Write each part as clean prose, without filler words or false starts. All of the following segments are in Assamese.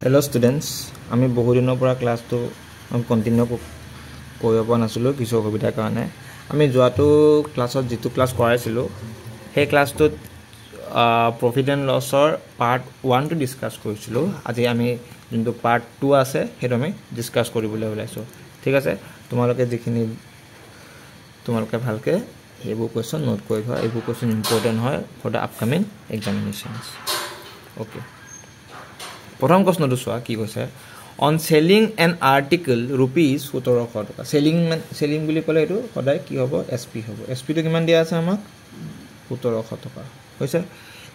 Hello students, আমি বহু দিনৰ পৰা ক্লাছটো কন্টিনিউ কৰিব পৰা নাছিলো কিছু অসুবিধাৰ কাৰণে আমি যোৱাটো ক্লাছত যেটো ক্লাছ কৰাইছিলো সেই ক্লাছটোত প্ৰফিট এণ্ড লছৰ পাৰ্ট 1 টো ডিসকাস কৰিছিলো আজি আমি যোনটো পাৰ্ট 2 আছে সেইটো আমি ডিসকাস কৰিবলৈ ওলাইছো ঠিক আছে তোমালোকে ভালকে এইবোৰ কোৱেশ্চন নোট কৰি থোৱা এইবোৰ কোৱেশ্চন ইম্পৰ্টেন্ট হয় for the upcoming examinations okay প্ৰথম প্ৰশ্নটো চোৱা কি কৈছে on selling an article rupees 1700 টকা selling বুলি ক'লে এটো সদায় কি হ'ব SP হ'ব SP টো কিমান দিয়া আছে আমাক 1700 টকা হৈছে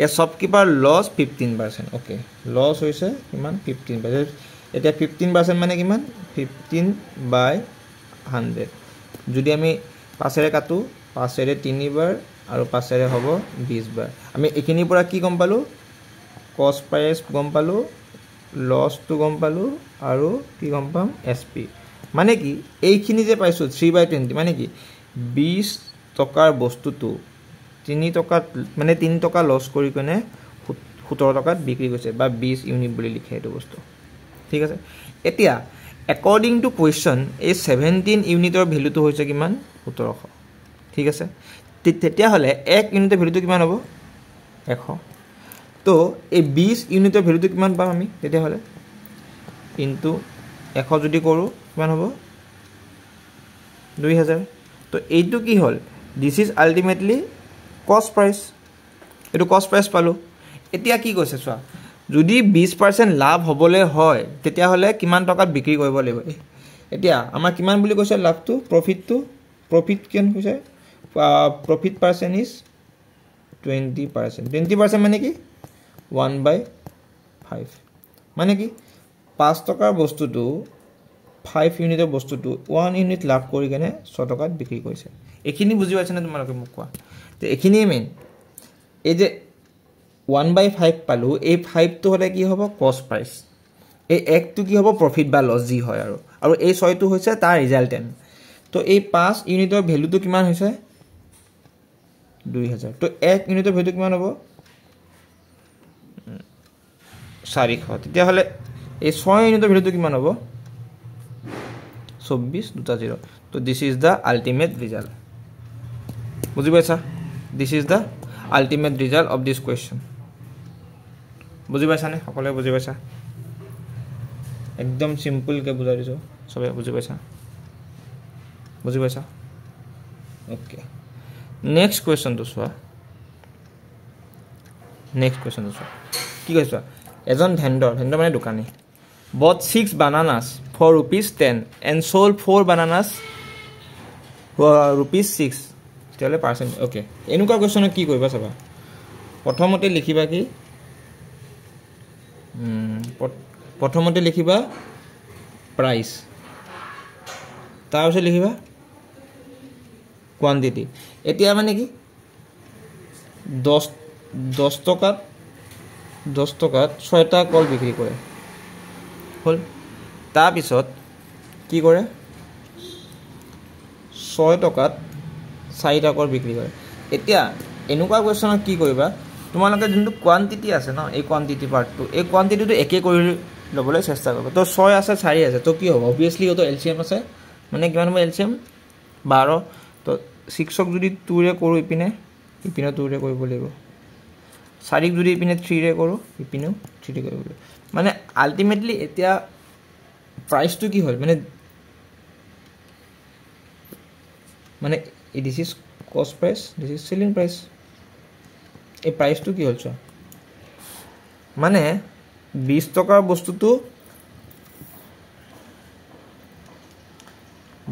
a shopkeeper loss 15% okay loss হৈছে কিমান 15% এটা 15% মানে কিমান 15 by 100 যদি আমি 5 এৰে কাটো 5 এৰে 3 বাৰ আৰু 5 এৰে হ'ব 20 বাৰ আমি এখিনি পৰা কি গম পালো cost price গম পালো loss to গম পালো আৰু কি গম পাম SP মানে কি এইখিনি যে পাইছো 3/20 মানে কি 20 টকাৰ বস্তুটো 3 টকা মানে 3 টকা লস কৰি কেনে 17 টকাত বিক্ৰী কৰিছে বা 20 ইউনিট বুলি লিখে এটো বস্তু ঠিক আছে এতিয়া according to question এই 17 ইউনিটৰ ভ্যালুটো হৈছে কিমান 1700 ঠিক আছে তেতিয়া হলে 1 ইউনিটৰ ভ্যালুটো কিমান হ'ব 100 তো এই 20 ইউনিটৰ ভ্যালুটো কিমান পাম আমি তেতিয়া হলে ইনটু 100 যদি কৰো কিমান হ'ব 2000 তো এইটো কি হল দিস ইজ আলটিমেটলি কস্ট প্রাইস এটো কস্ট প্রাইস পালো এতিয়া কি কৈছে চোৱা যদি 20% লাভ হবলে হয় তেতিয়া হলে কিমান টকাত বিক্ৰী কৰিব লাগিব এতিয়া আমাৰ কিমান বুলি কৈছে লাভটো প্ৰফিট কিমান কৈছে প্ৰফিট পাৰ্সেন্ট ইজ 20% মানে কি 1/5 মানে কি 5 টকাৰ বস্তুটো 5 ইউনিটৰ বস্তুটো 1 ইউনিট লাভ কৰি কেনে 6 টকাত বিক্ৰী কৰিছে এখিনি বুজি পাইছা না তোমালোকে মোক কোৱা তে এখিনি মেইন এই যে 1/5 পালো এই 5 টো হলে কি হ'ব কস্ট প্রাইস এই 1 টো কি হ'ব প্ৰফিট বা লস জি হয় আৰু এই 6 টো হৈছে তাৰ ৰিজাল্টেন্ট তো এই 5 ইউনিটৰ ভ্যালুটো কিমান হৈছে 2000 তো 1 ইউনিটৰ ভ্যালু কিমান হ'ব 400 তেতিয়া হলে এই 6 ইউনিটৰ ভ্যালুটো কিমান হ'ব 24 তো this is the ultimate result বুজি পাইছা this is the ultimate result of this question বুজি পাইছা নে সকলে বুজি পাইছা একদম সিম্পল কে বুজাই দিছো সবে বুজি পাইছা ওকে নেক্সট কোৱেশ্চন তো চোৱা কি কৈছা এজন ভেন্ডৰ মানে দোকানী bought 6 bananas for ₹10 and sold 4 bananas for ₹6 তেলে পার্সেন্ট ওকে এনেকুৱা কোৱেশ্চনত কি কৰিবা চাবা প্ৰথমতে লিখিবা প্ৰাইস তাৰপিছত লিখিবা কোয়ান্টিটি এতিয়া মানে কি 10 টকাত 6টা কল বিক্ৰী কৰে হল তাৰ পিছত কি কৰে 6 টকাত 4টা কল বিক্ৰী কৰে এতিয়া এনেকুৱা কোৱেশ্চনত কি কৰিবা তোমালোকে যোনটো কোয়ান্টিটি আছে ন এই কোয়ান্টিটি পাৰ্টটো এই কোয়ান্টিটিটো একে কৰি লবলৈ চেষ্টা কৰিবা তো 6 আছে 4 আছে তো কি হ'ব obviously তো এলসিএম আছে মানে কিমান হ'ব এলসিএম 12 তো 6 ক যদি 2 ৰে কৰো ইপিনে 2 ৰে কৰিব লাগিব 4 ক যদি ইপিনে 3 ৰে কৰো ইপিনেও 3 ৰে কৰিব লাগিব মানে আলটিমেটলি এতিয়া প্রাইসটো কি হ'ল মানে দিস ইজ কস্ট price this is selling price এই প্রাইসটো কি হ'ল মানে 20 টকাৰ বস্তুটো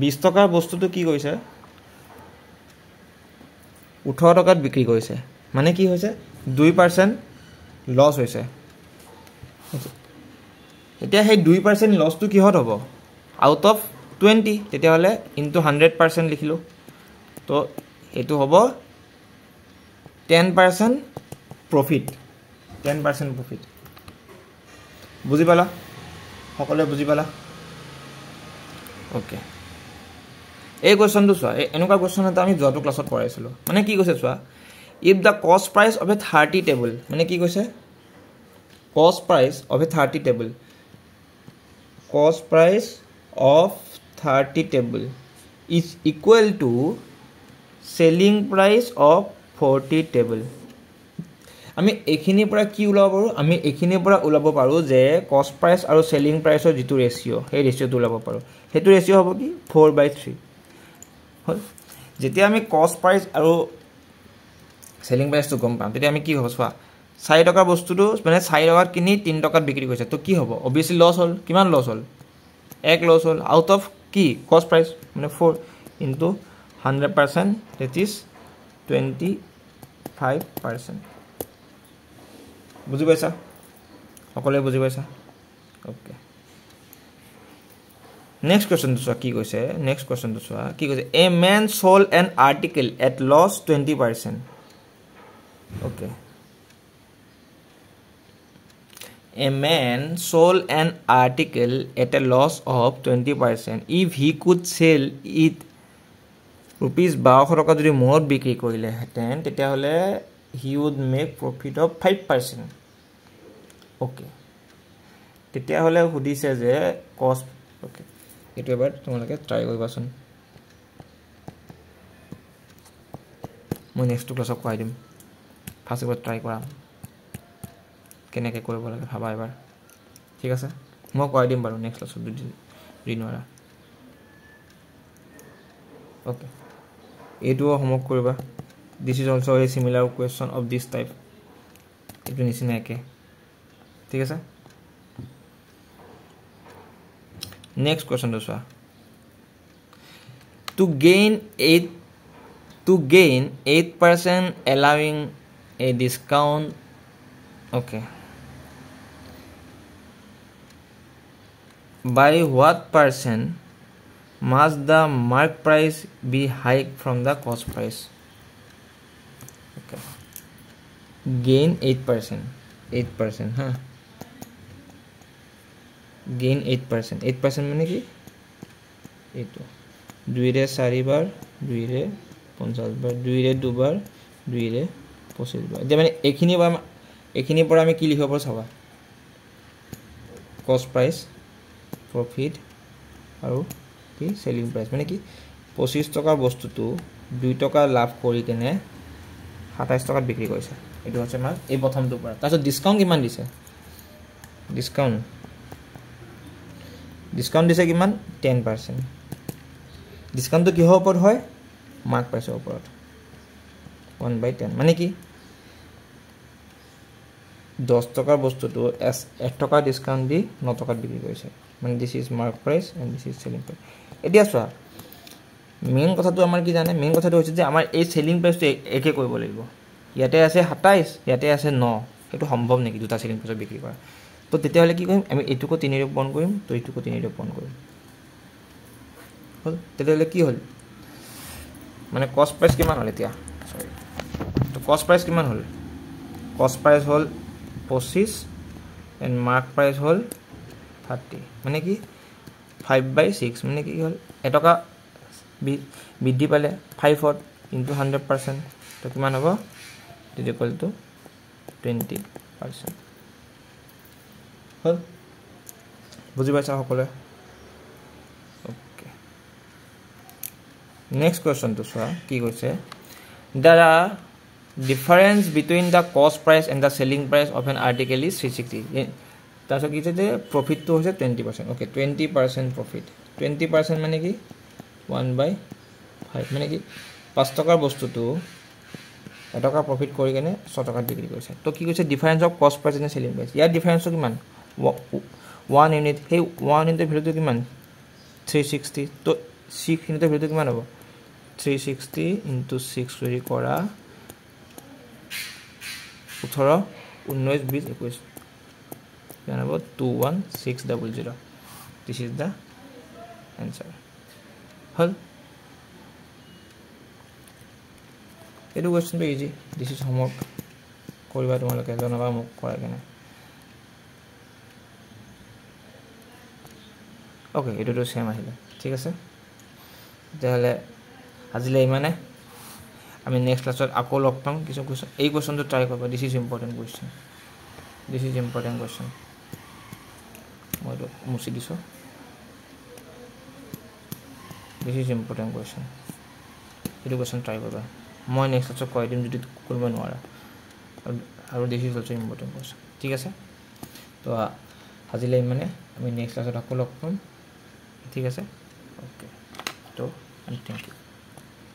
20 টকাৰ বস্তুটো কি কৰিছে 18 টকাত বিক্ৰী কৰিছে মানে কি হৈছে 2% লস হৈছে এতিয়া সেই 2% লসটো কিহত হ'ব আউট অফ 20 তেতিয়া হলে ইনটু 100% লিখিলো তো এটো হ'ব 10% প্রফিট 10% প্রফিট বুজি পালা সকলে বুজি পালা ওকে এই কোৱেশ্চনটো চোৱা এনেকুৱা কোৱেশ্চন এটা আমি যোৱাটো ক্লাছত পঢ়াইছিলো মানে কি কৈছে চোৱা if the cost price of a 30 table মানে কি কৈছে cost price of a 30 table cost price of 30 table is equal to selling price of 40 table. আমি এখিনিৰ পৰা কি উলাব পাৰো আমি এখিনিৰ পৰা উলাব পাৰো যে কষ্ট প্ৰাইস আৰু সেলিং প্ৰাইসৰ যেটো ৰেশিও সেই ৰেশিওটো উলাব পাৰো হেতু ৰেশিও হ'ব কি 4/3 হল যেতিয়া আমি কষ্ট প্ৰাইস আৰু সেলিং প্ৰাইসটো গম পাম তেতিয়া আমি কি হ'ব চোৱা 4 টকা বস্তুটো মানে 4 টকাত কিনি 3 টকাত বিক্ৰী কৰিছে তো কি হ'ব obviously লস হল কিমান লস হল 1 লস হল আউট অফ কি কষ্ট প্ৰাইস মানে 4 into 100% that is 25%. বুজি পাইছা সকলে বুজি পাইছা ওকে নেক্সট কোৱেশ্চন তো কি কৈছে নেক্সট কোৱেশ্চন তো কি কৈছে a man sold an article at loss 20%. Okay a man sold an article at a loss of 20% if he could sell it rupees 1200 টকা যদি মোট বিক্ৰী কৰিলে হেতেন তেতিয়া হলে he would make profit of 5%. Okay তেতিয়া হলে হুদিছে যে কষ্ট ওকে এটো এবাৰ তোমালোকে ট্ৰাই কৰিবাচোন মই নেক্সট ক্লাছত কৈ দিম ফাৰ্স্ট এবাৰ ট্ৰাই কৰাম কেনেকৈ কৰিব লাগে ভাবা এবাৰ ঠিক আছে মই কৈ দিম বাৰু নেক্সট ক্লাছত দিনৰা ওকে এটো হোমৱৰ্ক কৰিবা this is also a similar question of this type এটো নিচিনা একে ঠিক আছে next question dosa to gain 8% allowing a discount okay by what percent must the mark price be hiked from the cost price okay gain 8% huh gain 8% মানে কি এটো 2 রে 4 বার 2 রে 50 বার 2 রে 2 বার 2 রে 25 বার যে মানে এখিনি পৰা আমি কি লিখিব পাৰো চাবা কষ্ট প্ৰাইস প্ৰফিট আৰু কি সেলিং প্ৰাইস মানে কি 25 টকাৰ বস্তুটো 2 টকা লাভ কৰি কেনে 27 টকাত বিক্ৰী কৰিছে এটো হচ্ছে মাৰ এই প্ৰথমটো পৰা তাৰছত ডিসকাউন্ট কিমান দিছে ডিসকাউন্ট দিছে কিমান 10% ডিসকাউন্টটো কি হ'ব হয় মার্ক প্ৰাইসৰ ওপৰত 1/10 মানে কি 10 টকাৰ বস্তুটো 1 টকা ডিসকাউন্ট দি 9 টকাত বিক্ৰী কৰিছে মানে this is mark price and this is selling price এতিয়া চোৱা মেইন কথাটো আমাৰ কি জানে মেইন কথাটো হৈছে যে আমাৰ এই সেলিং প্ৰাইসটো একে কৰিব লাগিব ইয়াতে আছে 27 ইয়াতে আছে 9 এটো সম্ভৱ নেকি দুটা সেলিং প্ৰাইস বিক্ৰী কৰা তো তেতিয়া হলে কি কৰিম আমি এটুকো 3 ৰে পন কৰিম তো এটুকো 3 ৰে পন কৰিম হল তেতিয়া হলে কি হল মানে কষ্ট প্রাইস কিমান হল এতিয়া সরি তো কষ্ট প্রাইস কিমান হল কষ্ট প্রাইস হল 25 এন্ড মার্ক প্রাইস হল 30 মানে কি 5/6 মানে কি হল এটকা বৃদ্ধি পালে 5 into 100% তো কিমান হ'ব ইজ ইকুয়াল টু 20% হল বুজি পাইছা সকলে ওকে নেক্সট কোৱেশ্চন তো চোৱা কি কৈছে there are difference between the cost price and the selling price of an article is 360 তাছত কি যে প্রফিট তো হৈছে 20% ওকে 20% প্রফিট 20% মানে কি 1/5 মানে কি 5 টকাৰ বস্তুটো এটকা প্ৰফিট কৰি কেনে 6 টকাত বিক্ৰী কৰিছে তো কি কৈছে difference of cost price and selling price ইয়াৰ ডিফাৰেন্স কিমান 1 ইউনিট সেই 1 ইউনিটেৰ ভ্যালুটো কিমান 360 তো 6 ইউনিটেৰ ভ্যালুটো কিমান হ'ব 360 into 6 কৰি কৰা 18 19 20 21 কিমান হ'ব 21600 this is the answer হল এটো কোৱেশ্চন বে ইজি this is homework কৰিবা তোমালোকে জনাবা মোক কৰা কেনে ওকে এটো তো সেম আহিলে ঠিক আছে তাহলে আজিলে ইমানে আমি নেক্সট ক্লাছত আকৌ লগ পাম কিছু কোৱেশ্চন এই কোৱেশ্চনটো ট্ৰাই কৰিবা this is important question মই এইটো মুছি দিছোঁ দিছ ইজ ইম্পৰ্টেণ্ট কুৱেশ্যন এইটো কুৱেশ্যন ট্ৰাই কৰিবা মই নেক্সট ক্লাছত কৈ দিম যদি কৰিব নোৱাৰা আৰু this is also' important question ঠিক আছে তো আজিলৈ মানে আমি নেক্সট ক্লাছত আকৌ লগ পাম ঠিক আছে অ'কে তো থেংক ইউ